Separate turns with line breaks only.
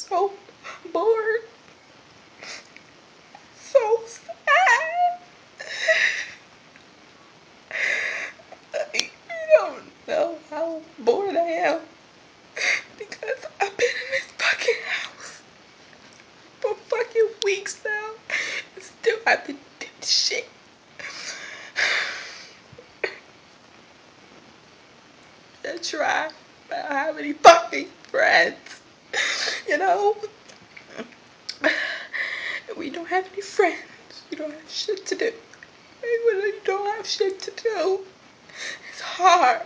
so bored, so sad. You don't know how bored I am because I've been in this fucking house for fucking weeks now and still haven't did shit. I try, but I don't have any fucking friends. You know? We don't have any friends. We don't have shit to do. And when you don't have shit to do, it's hard.